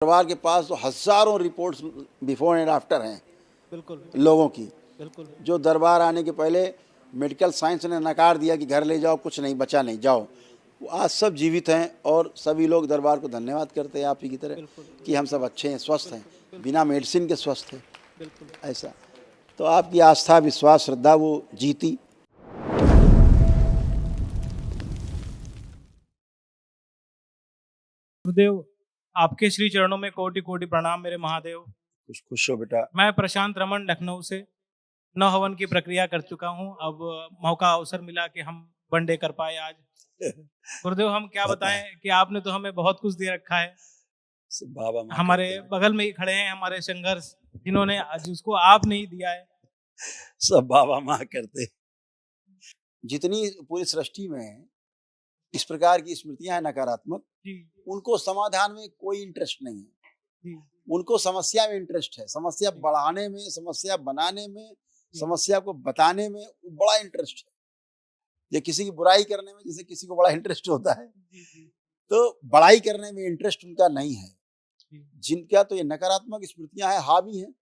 दरबार के पास तो हज़ारों रिपोर्ट्स बिफोर एंड आफ्टर हैं बिल्कुल लोगों की। बिल्कुल जो दरबार आने के पहले मेडिकल साइंस ने नकार दिया कि घर ले जाओ, कुछ नहीं बचा, नहीं जाओ, वो आज सब जीवित हैं और सभी लोग दरबार को धन्यवाद करते हैं आप ही की तरह बिल्कुल कि हम सब अच्छे हैं, स्वस्थ हैं, बिल्कुल बिना मेडिसिन के स्वस्थ हैं। बिल्कुल। ऐसा तो आपकी आस्था, विश्वास, श्रद्धा वो जीती। गुरुदेव, आपके श्री चरणों में कोटि कोटि प्रणाम मेरे महादेव। खुश खुश हो बेटा। मैं प्रशांत रमन लखनऊ से नौ हवन की प्रक्रिया कर चुका हूं। अब मौका अवसर मिला कि हम वनडे कर पाए आज। गुरुदेव, हम क्या होता है बताएं कि आपने तो हमें बहुत कुछ दे रखा है। सब बाबा माँ हमारे करते हैं। बगल में ही खड़े हैं हमारे संघर्ष, जिन्होंने जिसको आप नहीं दिया है। सब बाबा माँ करते हैं। जितनी पूरी सृष्टि में इस प्रकार की स्मृतियां हैं नकारात्मक, जी उनको समाधान में कोई इंटरेस्ट नहीं है। जी उनको समस्या में इंटरेस्ट है, समस्या जी। बढ़ाने में, समस्या बनाने में, जी समस्या को बताने में बड़ा इंटरेस्ट है। ये किसी की बुराई करने में जैसे किसी को बड़ा इंटरेस्ट होता है, जी जी तो बड़ाई करने में इंटरेस्ट उनका नहीं है। जी। जिनका तो ये नकारात्मक स्मृतियां हैं, हावी हैं।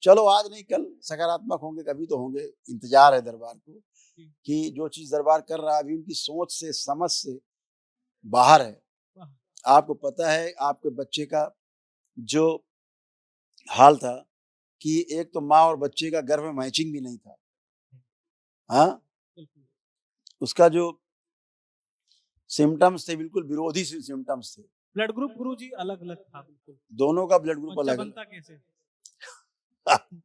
चलो आज नहीं कल सकारात्मक होंगे, कभी तो होंगे। इंतजार है दरबार को जी। कि जो चीज दरबार कर रहा है अभी उनकी सोच से, समझ से बाहर है। वाह। आपको पता है आपके बच्चे का जो हाल था कि एक तो माँ और बच्चे का गर्भ में मैचिंग भी नहीं था। हाँ, बिल्कुल उसका जो सिम्टम्स थे बिल्कुल विरोधी सिम्टम्स थे। ब्लड ग्रुप गुरु जी अलग अलग था बिल्कुल। दोनों का ब्लड ग्रुप बच्चा अलग बनता कैसे? अलग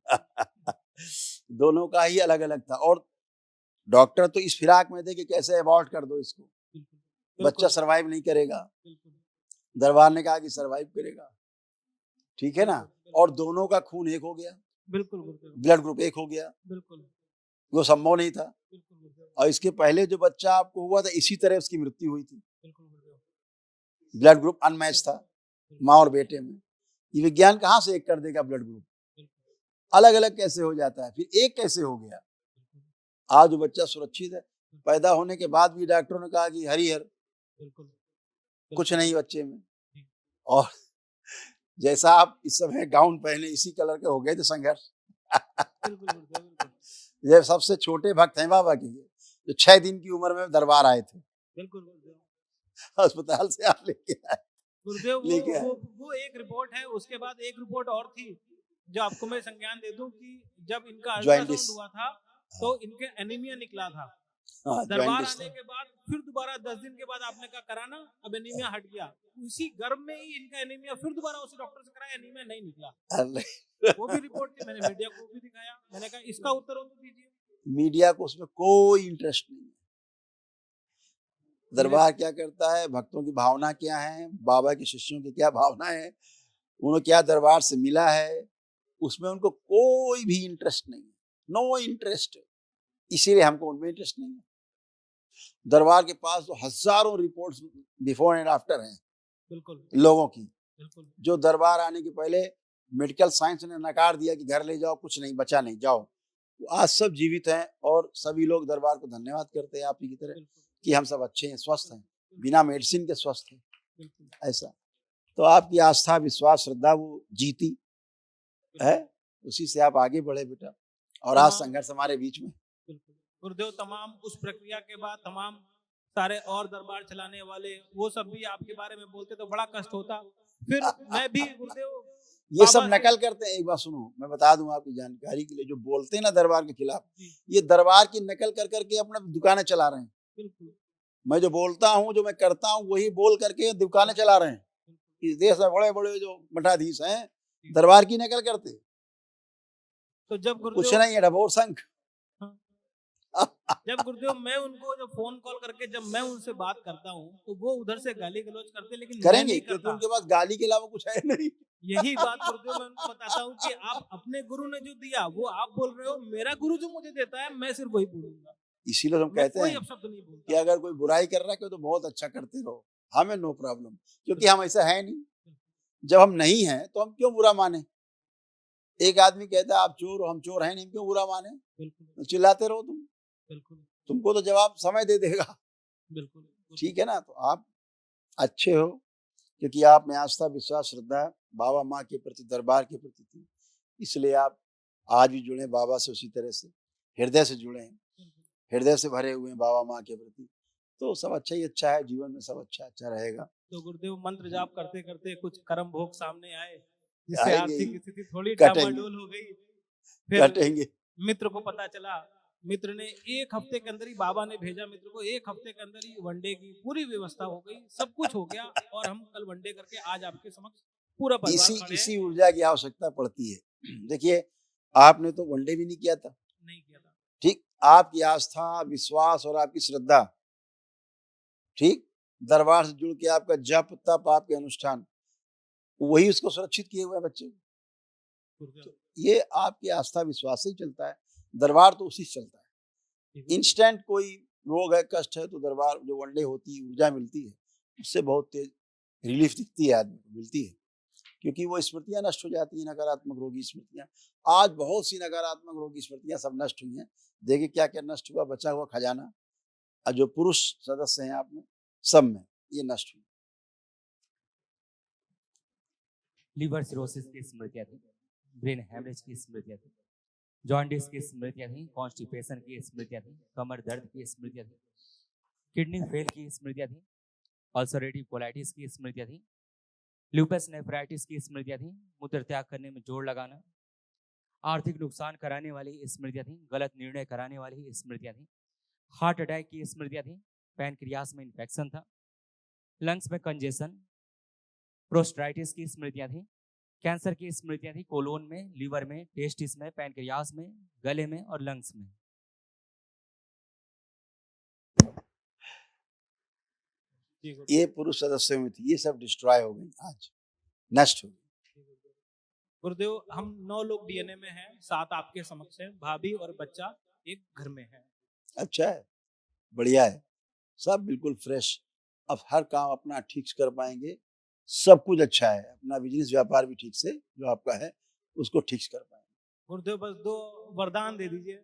दोनों का ही अलग अलग था और डॉक्टर तो इस फिराक में थे कि कैसे अबॉर्ट कर दो इसको, बिल्कुल बच्चा बिल्कुल सरवाइव नहीं करेगा। बिल्कुल दरबार ने कहा कि सरवाइव करेगा, ठीक है ना। बिल्कुल और दोनों का खून एक हो गया, बिल्कुल गुरुदेव ब्लड ग्रुप एक हो गया, बिल्कुल वो संभव नहीं था। बिल्कुल गुरुदेव और इसके पहले जो बच्चा आपको हुआ था इसी तरह उसकी मृत्यु हुई थी। बिल्कुल गुरुदेव ब्लड ग्रुप अनमैच था माँ और बेटे में। ये विज्ञान कहाँ से एक कर देगा ब्लड ग्रुप? अलग अलग कैसे हो जाता है, फिर एक कैसे हो गया? आज वो बच्चा सुरक्षित है। पैदा होने के बाद भी डॉक्टरों ने कहा कि हरिहर, बिल्कुल कुछ नहीं बच्चे में। जी। और जैसा आप इस समय गाउन पहने इसी कलर के हो गए थे संघर्ष। बिल्कुल गुरुदेव बिल्कुल ये सबसे छोटे भक्त हैं बाबा के, जो 6 दिन की उम्र में दरबार आए थे, बिल्कुल गुरुदेव अस्पताल से आप लेके आए। गुरुदेव। वो लेके आए वो वो एक रिपोर्ट है, उसके बाद एक रिपोर्ट और थी जो आपको मैं संज्ञान दे दूं कि जब इनका जॉइंटिस। अल्ट्रासाउंड हुआ था तो इनके एनीमिया निकला था। हाँ दरबार जॉइंटिस आने था। के बाद फिर दोबारा 10 दिन के बाद आपने कहा कराना, अब एनीमिया हट गया। उसी गर्भ में ही इनका एनीमिया फिर दोबारा उसी डॉक्टर से कराया, एनीमिया नहीं निकला। अरे वो भी रिपोर्ट थी, मैंने मीडिया को भी दिखाया। मैंने कहा इसका उत्तर हो तो दीजिए। मीडिया को उसमें कोई इंटरेस्ट नहीं है। मेरे दरबार क्या करता है, भक्तों की भावना क्या है, बाबा के शिष्यों की क्या भावना है, उन्हें क्या दरबार से मिला है, उसमें उनको कोई भी इंटरेस्ट नहीं है। No interest. इसीलिए हमको उनमें इंटरेस्ट नहीं है। दरबार के पास तो हजारों रिपोर्ट्स बिफोर एंड आफ्टर हैं बिल्कुल लोगों की। बिल्कुल जो दरबार आने के पहले मेडिकल साइंस ने नकार दिया कि घर ले जाओ, कुछ नहीं बचा, नहीं जाओ, वो आज सब जीवित हैं और सभी लोग दरबार को धन्यवाद करते हैं आप ही की तरह बिल्कुल कि हम सब अच्छे हैं, स्वस्थ हैं, बिना मेडिसिन के स्वस्थ हैं। बिल्कुल ऐसा तो आपकी आस्था, विश्वास, श्रद्धा वो जीती है, उसी से आप आगे बढ़े बेटा। और आज संघर्ष हमारे बीच में। बिल्कुल गुरुदेव, तमाम उस प्रक्रिया के बाद तमाम सारे और दरबार चलाने वाले वो सब भी आपके बारे में बोलते तो बड़ा कष्ट होता। फिर मैं भी गुरुदेव ये सब बाबा से नकल करते हैं। एक बात सुनो, मैं बता दूं आपकी जानकारी के लिए, जो बोलते हैं ना दरबार के खिलाफ, जी ये दरबार की नकल कर करके अपना दुकानें चला रहे हैं। बिल्कुल मैं जो बोलता हूँ, जो मैं करता हूँ, वही बोल करके दुकानें चला रहे हैं। इस देश में बड़े बड़े जो मठाधीश हैं दरबार की नकल करते, तो जब कुछ गुरुदेव नहीं है, ढबोर संघ। जब गुरुदेव मैं उनको जब फोन कॉल करके जब मैं उनसे बात करता हूँ तो वो उधर से गाली गलौज करते, लेकिन मैं करेंगे नहीं क्योंकि करता। उनके पास गाली के अलावा कुछ है नहीं। यही बात गुरुदेव मैं उनको बताता हूँ कि आप अपने गुरु ने जो दिया वो आप बोल रहे हो, मेरा गुरु जो मुझे देता है मैं सिर्फ वही बोलूंगा। इसीलिए हम मैं कहते कोई हैं अपशब्द नहीं कि बोलता। अगर कोई बुराई कर रहा है तो बहुत अच्छा करते रहो, हमें नो प्रॉब्लम, क्योंकि हम ऐसा है नहीं। जब हम नहीं हैं तो हम क्यों बुरा माने? एक आदमी कहता है आप चोर हो, हम चोर हैं नहीं, क्यों बुरा माने? बिल्कुल चिल्लाते रहो तुम, बिल्कुल तुमको तो जवाब समय दे देगा। बिल्कुल ठीक है ना। तो आप अच्छे हो, क्योंकि आप में आस्था, विश्वास, श्रद्धा बाबा माँ के प्रति, दरबार के प्रति थी, इसलिए आप आज भी जुड़े बाबा से उसी तरह से, हृदय से जुड़े हैं, हृदय से भरे हुए हैं बाबा माँ के प्रति। तो सब अच्छा ही अच्छा है, जीवन में सब अच्छा अच्छा रहेगा। तो गुरुदेव मंत्र जाप करते करते कुछ कर्म भोग सामने आए, जिससे आएंगे ही, आर्थिक स्थिति थोड़ी कटेंगे। डामाडोल हो गई, फिर कटेंगे। मित्र को पता चला, मित्र ने 1 हफ्ते के अंदर ही, बाबा ने भेजा मित्र को, 1 हफ्ते के अंदर ही वनडे की पूरी व्यवस्था हो गई, सब कुछ हो गया, और हम कल वनडे करके आज आपके समक्ष पूरा परिवार खड़े हैं। इसी ऊर्जा की आवश्यकता पड़ती है। देखिए, आपने तो वनडे भी नहीं किया था, नहीं किया था, ठीक, आपकी आस्था, विश्वास और आपकी श्रद्धा, ठीक, दरबार से जुड़ के आपका जप तप, आपके अनुष्ठान, वही उसको सुरक्षित किए हुए बच्चे। तो ये आपकी आस्था विश्वास से ही चलता है, दरबार तो उसी से चलता है। इंस्टेंट कोई रोग है, कष्ट है, तो दरबार जो वनडे होती है, ऊर्जा मिलती है, उससे बहुत तेज रिलीफ दिखती है, आदमी को मिलती है, क्योंकि वो स्मृतियां नष्ट हो जाती हैं, नकारात्मक रोगी स्मृतियां। आज बहुत सी नकारात्मक रोगी स्मृतियां सब नष्ट हुई हैं। देखिए क्या क्या नष्ट हुआ, बचा हुआ खजाना, और जो पुरुष सदस्य हैं आप में, सब में ये नष्ट हुई। लिवर सिरोसिस की स्मृतियां थी, ब्रेन हेमरेज की स्मृतियां थी, जॉन्डिस की स्मृतियां थी, कॉन्स्टिपेशन की स्मृतियां थी, कमर दर्द की स्मृतियां थी, किडनी फेल की स्मृतियां थी, अल्सरेटिव कोलाइटिस की स्मृतियां थी, ल्यूपस नेफ्राइटिस की स्मृतियां थी, मूत्र त्याग करने में जोर लगाना, आर्थिक नुकसान कराने वाली स्मृतियां थी, गलत निर्णय कराने वाली स्मृतियां थी, हार्ट अटैक की स्मृतियां थी, पैनक्रियास में इन्फेक्शन था, लंग्स में कंजेशन, प्रोस्टाइटिस की स्मृतियां थी, कैंसर की स्मृतियां थी, कोलोन में, लीवर में, टेस्टिस में, पैनक्रियास में, गले में और लंग्स में। ये पुरुष सदस्यों में थी, ये सब डिस्ट्रॉय हो गई, आज नष्ट हो गई। गुरुदेव, हम 9 लोग डीएनए में हैं, 7 आपके समक्ष हैं, भाभी और बच्चा एक घर में है। अच्छा है, बढ़िया है, सब बिल्कुल फ्रेश। अब हर काम अपना ठीक से कर पाएंगे, सब कुछ अच्छा है, अपना बिजनेस व्यापार भी ठीक से जो आपका है उसको ठीक से कर पाएंगे। गुरुदेव बस 2 वरदान दे दीजिए।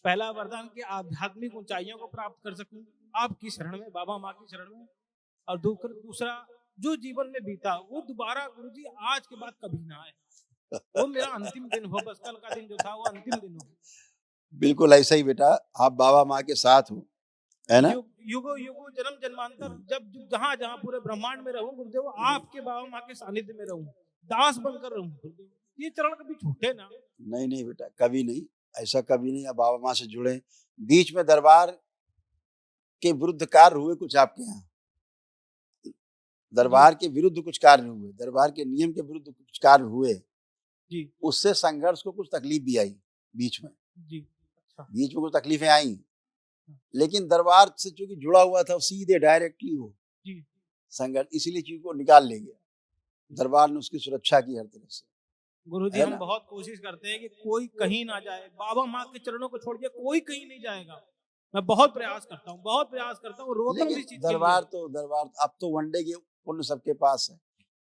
पहला वरदान कि आध्यात्मिक ऊंचाइयों को प्राप्त कर सकूं आपकी शरण में, बाबा माँ की शरण में, और दूसरा जो जीवन में बीता वो दोबारा गुरुजी आज के बाद कभी ना आए, वो मेरा अंतिम दिन हो, बस कल का दिन जो था वो अंतिम दिन हो। बिल्कुल ऐसा ही बेटा, आप बाबा माँ के साथ हो, है ना? युगो युगो जन्म जन्मांतर जब जहाँ जहाँ पूरे ब्रह्मांड में रहूं गुरुदेव, आपके बाबा माँ के सानिध्य में रहूं, दास बनकर रहूं गुरुदेव, ये चरण कभी छूटे ना। नहीं नहीं बेटा, कभी नहीं, ऐसा कभी नहीं। आप बाबा माँ से जुड़े। बीच में दरबार के विरुद्ध कार्य हुए कुछ आपके यहाँ, दरबार के विरुद्ध कुछ कार्य हुए, दरबार के नियम के विरुद्ध कुछ कार्य हुए जी, उससे संघर्ष को कुछ तकलीफ भी आई बीच में जी, अच्छा, बीच में कुछ तकलीफें आई, लेकिन दरबार से चूंकि जुड़ा हुआ था, सीधे डायरेक्टली वो जी, संघर्ष, इसीलिए चीज को निकाल ले गया। दरबार ने उसकी सुरक्षा की हर तरह से। गुरुजी हम बहुत कोशिश करते हैं कि कोई कहीं ना जाए, बाबा माँ के चरणों को छोड़ के कोई कहीं नहीं जाएगा। मैं बहुत प्रयास करता हूँ, बहुत प्रयास करता हूँ, रोकन भी चीज दरबार अब तो वनडे के पुण्य सबके पास है,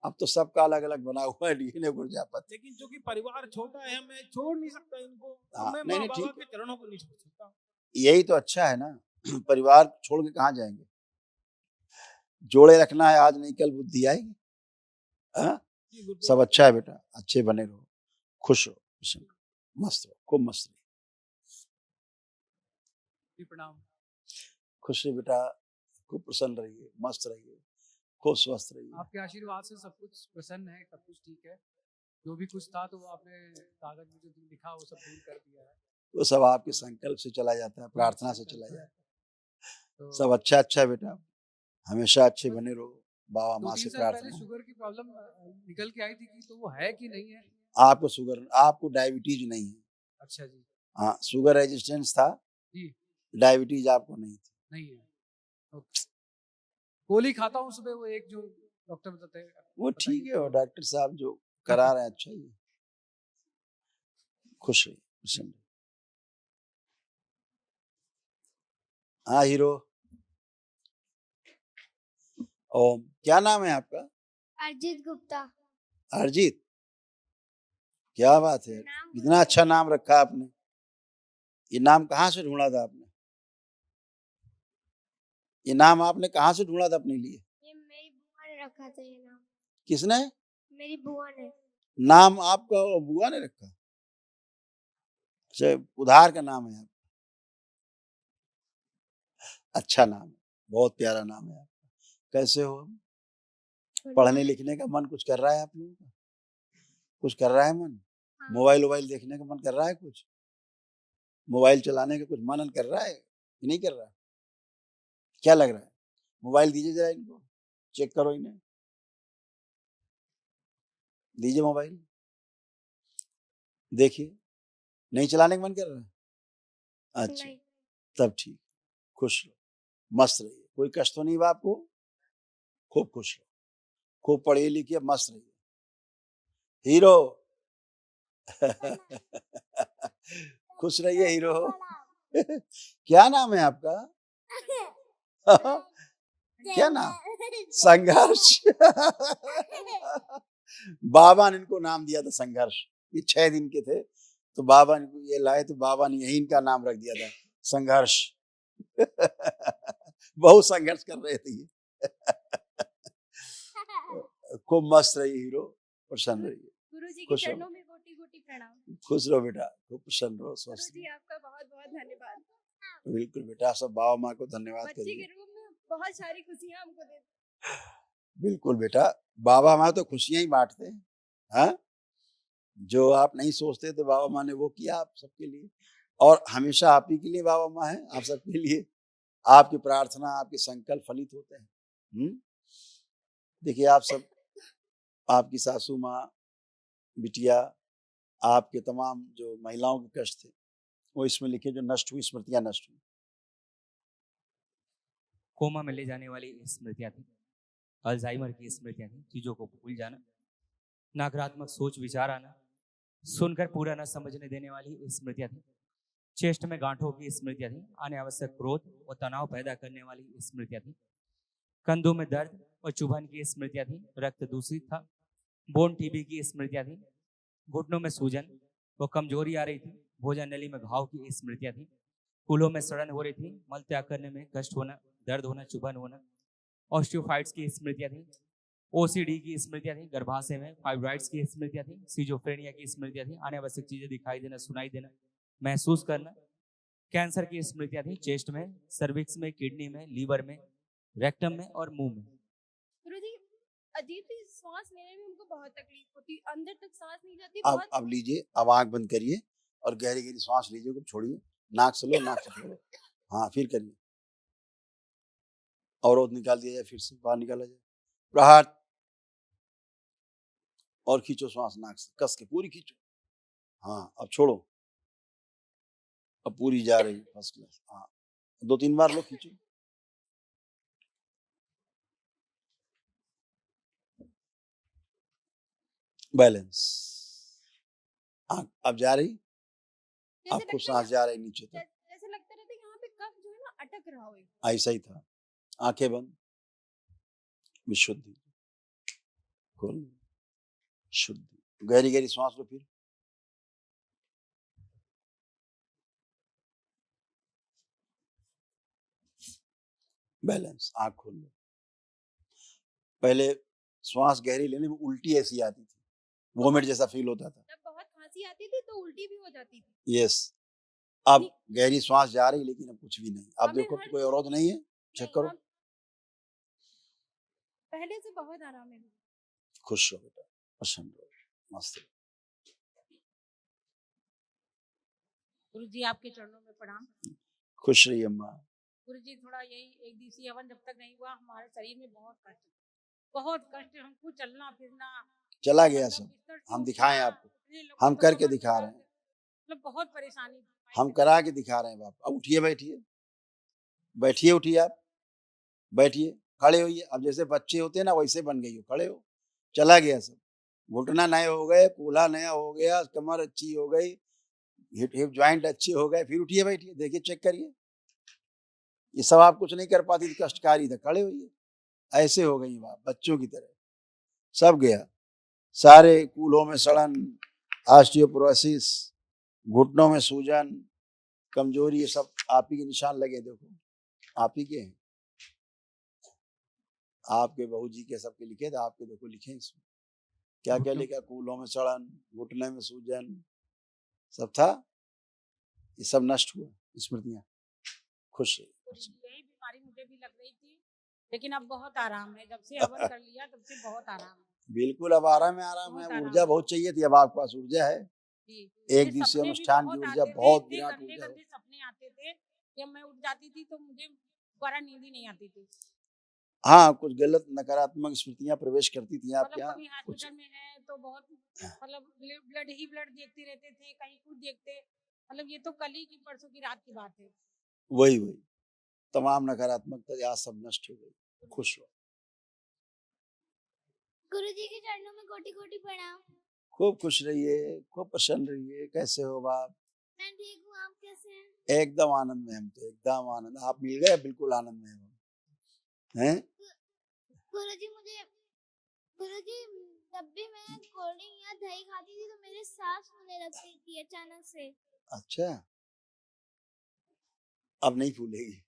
अब तो सबका अलग अलग बना हुआ है डीएनए गुरजापत। लेकिन क्योंकि परिवार छोटा है, मैं छोड़ नहीं सकता इनको, मैं नहीं, बाबा के चरणों को नहीं छोड़ सकता। यही तो अच्छा है ना, परिवार छोड़ के कहाँ जाएंगे, जोड़े रखना है, आज नहीं कल बुद्धि आएगी। सब अच्छा है बेटा, अच्छे बने रहो, खुश रहो, मस्त रहो, खूब मस्त रहिए। प्रणाम। खुश रहिए बेटा, खूब प्रसन्न रहिए, मस्त रहिए, खूब स्वस्थ रहिए। आपके आशीर्वाद से सब कुछ प्रसन्न है, सब कुछ ठीक है। जो भी कुछ था तो वो आपने कागज में जो लिखा वो सब दूर कर दिया है। वो सब आपके संकल्प से चला जाता है, प्रार्थना से चला जाता है। तो सब अच्छा अच्छा है बेटा, हमेशा अच्छे बने रहो, बाबा माँ से प्रार्थना। शुगर की प्रॉब्लम निकल के आई थी कि तो वो है कि नहीं है? आपको शुगर, आपको डायबिटीज नहीं है। अच्छा जी। हाँ, शुगर रेजिस्टेंस था जी, डायबिटीज आपको नहीं थी। नहीं है, ओके। गोली खाता हूँ सुबह, वो एक जो डॉक्टर बताते हैं वो ठीक है, और डॉक्टर साहब जो करा रहे हैं अच्छा ही। खुश रहिए, प्रसन्न। हाँ हीरो, ओम, क्या नाम है आपका? अर्जित गुप्ता। अर्जित, क्या बात है, इतना अच्छा नाम रखा आपने। ये नाम कहाँ से ढूंढा था आपने? ये नाम आपने कहाँ से ढूंढा था अपने लिए? ये मेरी बुआ ने रखा था ये नाम। किसने? मेरी बुआ ने। नाम आपका बुआ ने रखा? अच्छा, उधार का नाम है आपका। अच्छा नाम है, बहुत प्यारा नाम है आपका। कैसे हो? पढ़ने लिखने का मन कुछ कर रहा है आप लोगों का? कुछ कर रहा है मन? हाँ। मोबाइल देखने का मन कर रहा है? कुछ मोबाइल चलाने का कुछ मन कर रहा है कि नहीं कर रहा? क्या लग रहा है? मोबाइल दीजिए जरा इनको, चेक करो इन्हें, दीजिए मोबाइल, देखिए। नहीं चलाने का मन कर रहा है? अच्छा, नहीं। तब ठीक, खुश रहो, मस्त रहिए, कोई कष्ट तो नहीं हुआ आपको? खूब खुश रहो, खूब पढ़िए लिखिए, मस्त रहिए, हीरो। खुश रहिए हीरो। क्या नाम है आपका? क्या नाम? संघर्ष। बाबा ने इनको नाम दिया था संघर्ष। ये 6 दिन के थे तो बाबा ने ये लाए, तो बाबा ने यही इनका नाम रख दिया था, संघर्ष। बहुत संघर्ष कर रहे थे ये। खूब मस्त रहिए हीरो, प्रसन्न रहिए। गुरुजी के चरणों में कोटि-कोटि प्रणाम। खुश रहो बेटा, खूब प्रसन्न रहो, स्वस्थ। गुरुजी आपका बहुत-बहुत धन्यवाद। बिल्कुल बेटा, सब बाबा माँ को धन्यवाद बच्चे करिए। के रूप में बहुत सारी खुशियां हमको देते। बिल्कुल बेटा, बाबा माँ तो खुशियां ही बांटते हैं। हाँ, जो आप नहीं सोचते थे बाबा माँ ने वो किया आप सबके लिए, और हमेशा आप ही के लिए बाबा माँ है, आप सबके लिए। आपकी प्रार्थना, आपके संकल्प फलित होते हैं। देखिए आप सब, आपकी सासू माँ, बिटिया, आपके तमाम जो महिलाओं के कष्ट थे वो इसमें लिखे, जो नष्ट हुई स्मृतियां नष्ट हुई। कोमा में ले जाने वाली स्मृतियां थी, अल्जाइमर की स्मृतियां थी, चीजों को भूल जाना, नकारात्मक सोच विचार आना, सुनकर पूरा न समझने देने वाली स्मृतियां थी, चेस्ट में गांठों की स्मृतियां थी, अनावश्यक क्रोध और तनाव पैदा करने वाली स्मृतियां थी, कंधों में दर्द और चुभन की स्मृतियां थी, रक्त दूषित था, बोन टीबी की स्मृतियां थी, घुटनों में सूजन व कमजोरी आ रही थी, भोजन नली में घाव की स्मृतियां थी, कूल्हों में सड़न हो रही थी, मल त्याग करने में कष्ट होना, दर्द होना, चुभन होना, ऑस्टियोफाइट्स की स्मृतियां थी, ओसीडी की स्मृतियां थी, गर्भाशय में फाइब्राइड्स की स्मृतियां थी, सीजोफ्रेनिया की स्मृतियां थी, अनावश्यक चीजें दिखाई देना, सुनाई देना, महसूस करना, कैंसर की स्मृतियां थी, चेस्ट में, सर्विक्स में, किडनी में, लीवर में, रेक्टम में और मुंह में। गुरुजी अजीब सी सांस लेने में हमको बहुत तकलीफ होती, अंदर तक सांस नहीं जाती। अब लीजिए, अब आंख बंद करिए और गहरी गहरी सांस लीजिए, को छोड़िए, नाक से लो, नाक से छोड़ो। हाँ, फिर करिए, अवरोध निकाल दिया जाए, फिर से बाहर निकाला जाए, प्रहार, और खींचो सांस नाक से, कस के पूरी खींचो। हाँ, अब छोड़ो, अब पूरी जा रही, फर्स्ट क्लास। हाँ, 2-3 बार लो, खींचो। बैलेंस। अब जा रही, आपको सांस जा रही नीचे तक, जैसे लगता रहता है यहाँ पे कफ जो है ना अटक रहा हो। ऐसा ही था। आंखें बंद, विशुद्धि, खोल, शुद्धि, गहरी गहरी सांस लो, फिर बैलेंस, आंख खोल लो। पहले श्वास गहरी लेने में उल्टी ऐसी आती थी, वोमिट जैसा फील होता था, जब बहुत खांसी आती थी तो उल्टी भी हो जाती थी। यस। अब गहरी श्वास जा रही, लेकिन अब कुछ भी नहीं। अब देखो कोई अवरोध नहीं है, चेक करो। पहले से बहुत आराम है। खुश हो बेटा, प्रसन्न रहो, मस्त। गुरुजी आपके चरणों में प्रणाम। खुश रहिए अम्मा। गुरुजी थोड़ा यही एक दिवसीय हवन जब तक नहीं हुआ, हमारे शरीर में बहुत कष्ट, हमको चलना फिरना चला गया सब, हम दिखाएं आपको, हम करके दिखा रहे हैं, मतलब बहुत परेशानी, हम करा के दिखा रहे हैं बाप। अब उठिए, बैठिए, बैठिए, उठिए, आप बैठिए, खड़े होइए। अब जैसे बच्चे होते हैं ना, वैसे बन गई हो, खड़े हो। चला गया सब, घुटना नए हो गए, कूल्हा नया हो गया, कमर अच्छी हो गई, हिप ज्वाइंट अच्छे हो गए। फिर उठिए, बैठिए, देखिए, चेक करिए। ये सब आप कुछ नहीं कर पाती थी, कष्टकारी था। खड़े होइए, ऐसे हो गई बाप, बच्चों की तरह। सब गया, सारे कूल्हों में सड़न, ऑस्टियोपोरोसिस, घुटनों में सूजन, कमजोरी, ये सब आप ही के निशान लगे। देखो, आप ही के हैं। आपके बहू जी के सबके लिखे थे, आपके देखो लिखे हैं इसमें। क्या क्या लिखा, कूलों में सड़न, घुटने में सूजन, सब था। ये सब नष्ट हुआ, स्मृतियां। खुश है। यही बीमारी मुझे भी लग रही थी, लेकिन अब बहुत आराम है। जब से हवन कर लिया तब से बहुत आराम है। बिल्कुल अब आराम है, आराम है। बहुत ऊर्जा आराम। बहुत चाहिए थी, अब आपके पास ऊर्जा है। जी। एक मुझे दिवसीय सपने भी अनुष्ठान की बहुत ऊर्जा आते थे, बहुत इतने विराट गंदे ऊर्जा है। गंदे सपने आते थे कि जब मैं उठ जाती थी तो मुझे दोबारा नींद ही नहीं आती थी। हाँ, कुछ गलत नकारात्मक स्मृतियां प्रवेश करती थी आपके मतलब यहाँ। कभी कुछ हॉस्पिटल में है तो बहुत मतलब ब्लड ही ब्लड देखते रहते थे, कहीं कुछ देखते। मतलब ये तो कल ही की परसों की रात की बात है। वही तमाम नकारात्मकता आज सब नष्ट हो गई। खुश हो। गुरुजी के चरणों में कोटि कोटि प्रणाम। खूब खुश रहिए, खूब प्रसन्न रहिए। कैसे हो बाप? मैं ठीक हूँ, आप कैसे हैं? एकदम आनंद में, हम तो एकदम आनंद। आप मिल गए, बिल्कुल आनंद में हैं। गुरुजी जब भी मैं कोल्ड ड्रिंक या दही खाती थी तो मेरे सांस फूलने लगती थी अचानक से। अच्छा, अब नहीं फूलेगी।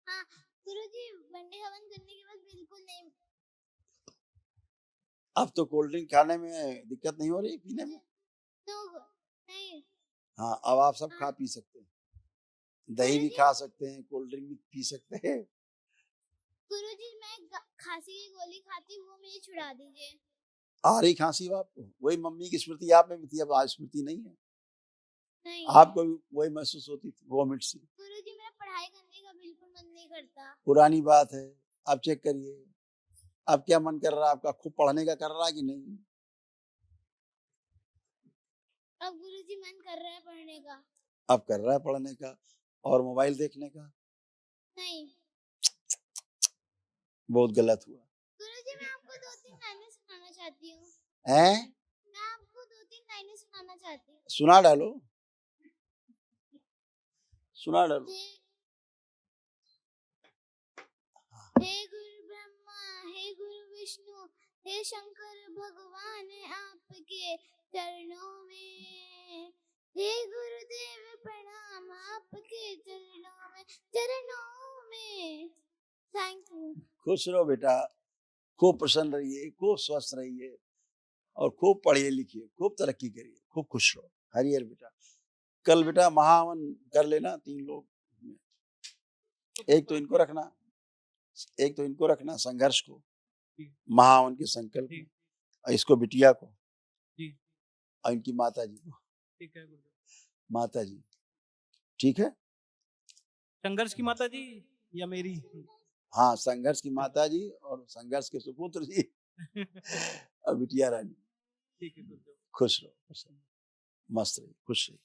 हाँ गुरुजी, वनडे हवन करने के बाद बिल्कुल नहीं। अब तो कोल्ड ड्रिंक खाने में दिक्कत नहीं हो रही, पीने में? तो नहीं। हाँ, अब आप सब खा पी सकते हैं। दही भी खा सकते हैं, कोल्ड ड्रिंक भी पी सकते हैं। गुरुजी, मैं खांसी की गोली खाती, वो मुझे छुड़ा दीजिए। आ रही खांसी आपको? वही मम्मी की स्मृति आप में भी थी, अब आज स्मृति नहीं है। नहीं। आपको भी वही महसूस होती थी, वॉमिट सी। गुरुजी, मेरा पढ़ाई करने का बिल्कुल मन नहीं करता। पुरानी बात है, अब चेक करिए। अब क्या मन कर रहा है आपका? खूब पढ़ने का कर रहा है कि नहीं? अब गुरुजी मन कर रहा है पढ़ने का। अब कर रहा है पढ़ने का। और मोबाइल देखने का? नहीं। बहुत गलत हुआ। गुरुजी, मैं आपको 2-3 लाइनें सुनाना चाहती हूँ। हैं? मैं आपको 2-3 लाइनें सुनाना चाहती हूँ। सुना डालो, सुना डालो। हे गुरु ब्रह्मा, हे गुरु विष्णु, हे शंकर भगवान, आपके चरणों में। हे गुरुदेव प्रणाम, आपके चरणों में। Thank you. खुश रहो बेटा, खूब प्रसन्न रहिए, खूब स्वस्थ रहिए, और खूब पढ़िए लिखिए, खूब तरक्की करिए, खूब खुश रहो। हरिहर बेटा। कल बेटा महावन कर लेना 3 लोग। एक तो इनको रखना संघर्ष को, महावन के संकल्प में, और इसको बिटिया को, और इनकी माता जी को। ठीक है गुरुदेव। माता जी ठीक है। संघर्ष की माता जी या मेरी? हाँ, संघर्ष की माता जी और संघर्ष के सुपुत्र जी और बिटिया रानी। ठीक है गुरुदेव। खुश रहो, मस्त रहिए, खुश रहिए।